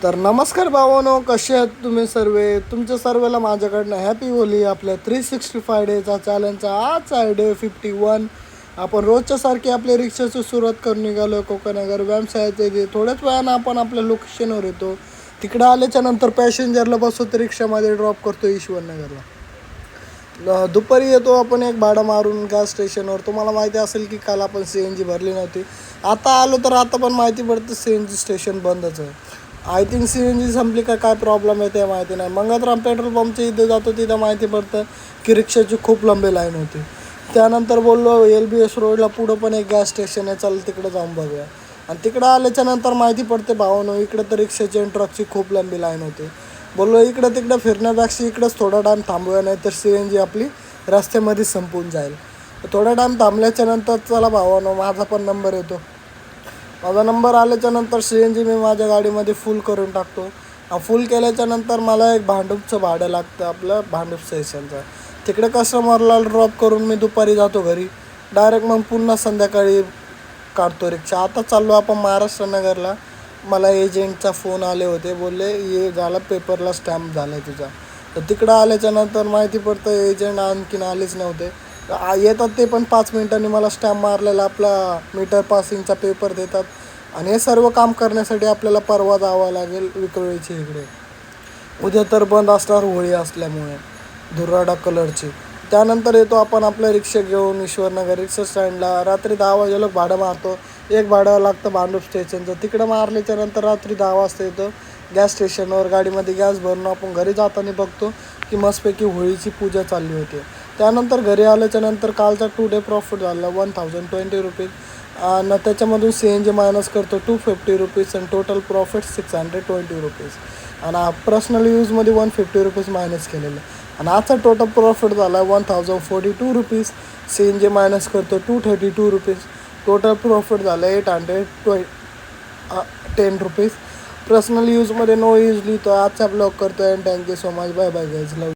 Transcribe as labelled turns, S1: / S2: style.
S1: तर नमस्कार भावानो, कसे आहात तुम्ही सर्व? तुमच्या सर्वेला माझ्याकडनं हॅपी होली. आपल्या 365 डेचा चॅलेंजचा आज आहे डे 51. आपण रोजच्या सारखी आपल्या रिक्षाची सुरुवात करून निघालो कोकणनगर व्यवसायाचे जे थोड्याच वेळानं आपण आपल्या लोकेशनवर येतो. तिकडं आल्याच्या नंतर पॅसेंजरला बसवतो, रिक्षामध्ये ड्रॉप करतो ईश्वरनगरला. दुपारी येतो आपण एक भाडं मारून गॅस स्टेशनवर. तुम्हाला माहिती असेल की काल आपण CNG भरली नव्हती. आता आलो तर आता पण माहिती पडतं CNG स्टेशन बंदच आहे. आय थिंक CNG संपली का काय प्रॉब्लेम आहे ते माहिती नाही. मंगळराम पेट्रोल पंपच्या इथे जातो तिथं माहिती पडतं की रिक्षाची खूप लंबी लाईन होती. त्यानंतर बोललो LBS रोडला पुढं पण एक गॅस स्टेशन आहे, चल तिकडं जाऊन बघूया. आणि तिकडं आल्याच्यानंतर माहिती पडते भावानो, इकडं तर रिक्षाची आणि ट्रकची खूप लंबी लाईन होती. बोललो इकडं तिकडं फिरण्यापेक्षा इकडंच थोडा टाईम थांबूया, नाही तर CNG आपली रस्त्यामध्ये संपून जाईल. थोडा टाईम थांबल्याच्यानंतर चला भावानो, माझा पण नंबर येतो. माझा नंबर आल्याच्यानंतर CNG मी माझ्या गाडीमध्ये फुल करून टाकतो. फुल केल्याच्यानंतर मला एक भांडूपचं भाडं लागतं, आपलं भांडूप स्टेशनचं. तिकडे कस्टमरला ड्रॉप करून मी दुपारी जातो घरी. डायरेक्ट मग पुन्हा संध्याकाळी काढतो रिक्षा. आता चाललो आपण महाराष्ट्र नगरला. मला एजंटचा फोन आले होते, बोलले ये झालं पेपरला स्टॅम्प झाला आहे तुझा. तर तिकडं आल्याच्यानंतर माहिती पडतं एजंट आणखीन आलेच नव्हते. येतात ते पण 5 मिनिटांनी मला स्टॅम्प मारलेला आपला मीटर पासिंगचा पेपर देतात. आणि हे सर्व काम करण्यासाठी आपल्याला परवा जावं लागेल विक्रोळीच्या इकडे. उद्या तर बंद असणार होळी असल्यामुळे, धुराडा कलरची. त्यानंतर येतो आपण आपल्या रिक्षा घेऊन ईश्वरनगर रिक्षा स्टँडला. रात्री 10 वाजेला भाडं मारतो. एक भाडं लागतं भांडूप स्टेशनचं. तिकडं मारल्याच्यानंतर रात्री 10 वाजता येतो गॅस स्टेशनवर. गाडीमध्ये गॅस भरून आपण घरी जाताना बघतो की मस्तपैकी होळीची पूजा चालली होती. त्यानंतर घरी आल्याच्यानंतर कालचा 2 डे प्रॉफिट झाला 1020 रुपीज. आणि त्याच्यामधून CNG मायनस करतो 250 रुपीज आणि टोटल प्रॉफिट 620 रुपीज. आणि पर्सनल यूजमध्ये 150 रुपीज मायनस केलेलं. आणि आजचा टोटल प्रॉफिट झाला 1042 रुपीज. CNG मायनस करतो 232 रुपीज. टोटल प्रॉफिट झालं 810 रुपीज. पर्सनल यूजमध्ये नो यूज लिहितो. आजचा ब्लॉग करतो. And thank you so much. Bye bye guys. Love.